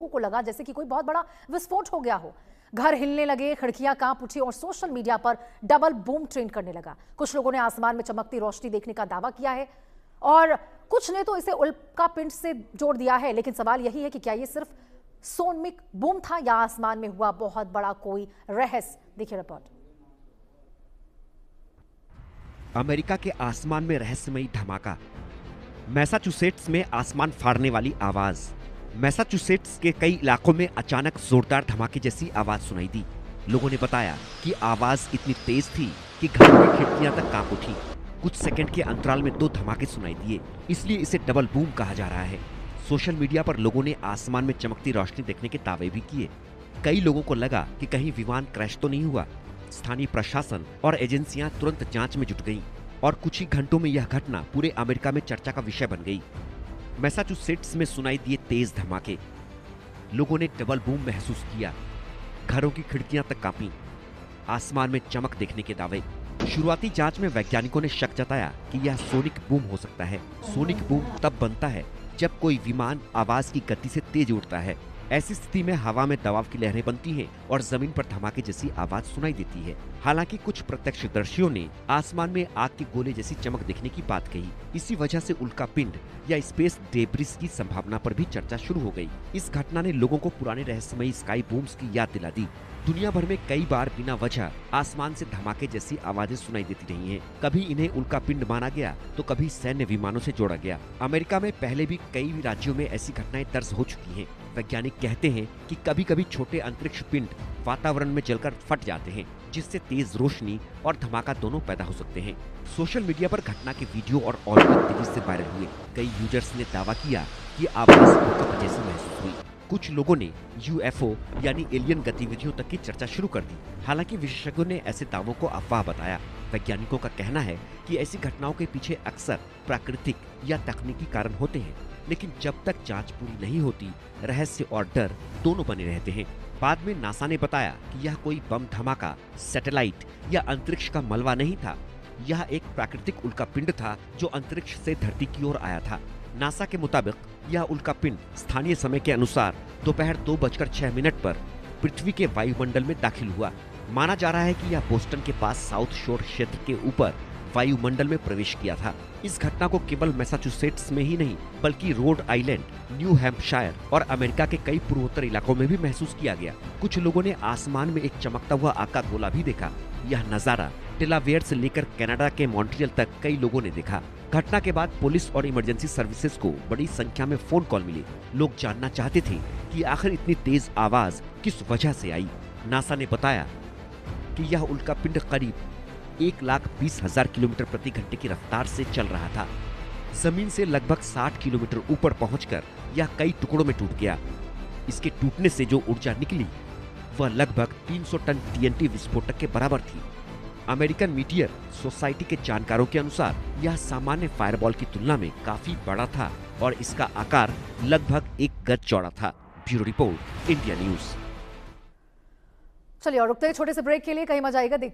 को लगा जैसे कि कोई बहुत बड़ा विस्फोट हो गया हो। घर हिलने लगे, खिड़कियां कांप उठी और सोशल मीडिया पर डबल बूम ट्रेंड करने लगा। कुछ लोगों ने आसमान में चमकती रोशनी देखने का दावा किया है और कुछ ने तो इसे उल्का पिंड से जोड़ दिया है। लेकिन सवाल यही है कि क्या ये सिर्फ सोनमिक बूम था या आसमान में हुआ बहुत बड़ा कोई रहस्य। देखिए रिपोर्ट। अमेरिका के आसमान में रहस्यमयी धमाका। मैसाचुसेट्स में आसमान फाड़ने वाली आवाज। मैसाचुसेट्स के कई इलाकों में अचानक जोरदार धमाके जैसी आवाज सुनाई दी। लोगों ने बताया कि आवाज इतनी तेज थी कि घरों की खिड़कियां तक कांप उठी। कुछ सेकंड के अंतराल में 2 धमाके सुनाई दिए, इसलिए इसे डबल बूम कहा जा रहा है। सोशल मीडिया पर लोगों ने आसमान में चमकती रोशनी देखने के दावे भी किए। कई लोगों को लगा कि कहीं विमान क्रैश तो नहीं हुआ। स्थानीय प्रशासन और एजेंसियां तुरंत जांच में जुट गईं और कुछ ही घंटों में यह घटना पूरे अमेरिका में चर्चा का विषय बन गई। मैसाचुसेट्स में सुनाई दिए तेज धमाके। लोगों ने डबल बूम महसूस किया। घरों की खिड़कियां तक कांपीं। आसमान में चमक देखने के दावे। शुरुआती जांच में वैज्ञानिकों ने शक जताया कि यह सोनिक बूम हो सकता है। सोनिक बूम तब बनता है जब कोई विमान आवाज की गति से तेज उड़ता है। ऐसी स्थिति में हवा में दबाव की लहरें बनती हैं और जमीन पर धमाके जैसी आवाज सुनाई देती है। हालांकि कुछ प्रत्यक्षदर्शियों ने आसमान में आग के गोले जैसी चमक देखने की बात कही। इसी वजह से उल्का पिंड या स्पेस डेब्रिस की संभावना पर भी चर्चा शुरू हो गई। इस घटना ने लोगों को पुराने रहस्यमयी स्काई बूम्स की याद दिला दी। दुनिया भर में कई बार बिना वजह आसमान से धमाके जैसी आवाजें सुनाई देती रही हैं। कभी इन्हें उल्का पिंड माना गया तो कभी सैन्य विमानों से जोड़ा गया। अमेरिका में पहले भी कई राज्यों में ऐसी घटनाएं दर्ज हो चुकी हैं। वैज्ञानिक कहते हैं कि कभी-कभी छोटे अंतरिक्ष पिंड वातावरण में जलकर फट जाते हैं, जिससे तेज रोशनी और धमाका दोनों पैदा हो सकते हैं। सोशल मीडिया पर घटना के वीडियो और ऑडियो तेजी से वायरल हुए। कई यूजर्स ने दावा किया कि आवाज भूकंप जैसी महसूस हुई। कुछ लोगों ने यूएफओ यानी एलियन गतिविधियों तक की चर्चा शुरू कर दी। हालांकि विशेषज्ञों ने ऐसे दावों को अफवाह बताया। वैज्ञानिकों का कहना है कि ऐसी घटनाओं के पीछे अक्सर प्राकृतिक या तकनीकी कारण होते हैं, लेकिन जब तक जांच पूरी नहीं होती, रहस्य और डर दोनों बने रहते हैं। बाद में नासा ने बताया कि यह कोई बम धमाका, सैटेलाइट या अंतरिक्ष का मलबा नहीं था। यह एक प्राकृतिक उल्कापिंड था जो अंतरिक्ष से धरती की ओर आया था। नासा के मुताबिक यह उल्कापिंड स्थानीय समय के अनुसार दोपहर 2:06 पर पृथ्वी के वायुमंडल में दाखिल हुआ। माना जा रहा है कि यह बोस्टन के पास साउथ शोर क्षेत्र के ऊपर वायुमंडल में प्रवेश किया था। इस घटना को केवल मैसाचुसेट्स में ही नहीं बल्कि रोड आइलैंड, न्यू हैम्पशायर और अमेरिका के कई पूर्वोत्तर इलाकों में भी महसूस किया गया। कुछ लोगों ने आसमान में एक चमकता हुआ आका गोला भी देखा। यह नजारा डेलावेयर से लेकर कनाडा के मॉन्ट्रियल तक कई लोगों ने देखा। घटना के बाद पुलिस और इमरजेंसी सर्विसेज को बड़ी संख्या में फोन कॉल मिले। लोग जानना चाहते थे कि आखिर इतनी तेज आवाज किस वजह से आई। नासा ने बताया कि यह उल्कापिंड करीब 1,20,000 किलोमीटर प्रति घंटे की रफ्तार से चल रहा था। जमीन से लगभग 60 किलोमीटर ऊपर पहुंचकर यह कई टुकड़ों में टूट गया। इसके टूटने से जो ऊर्जा निकली वह लगभग 300 टन टीएनटी विस्फोटक के बराबर थी। अमेरिकन मीटियर सोसाइटी के जानकारों के अनुसार यह सामान्य फायरबॉल की तुलना में काफी बड़ा था और इसका आकार लगभग 1 गज चौड़ा था। Bureau report, India news. चलिए और रुकते हैं छोटे से ब्रेक के लिए। कहीं मजा आएगा, देखते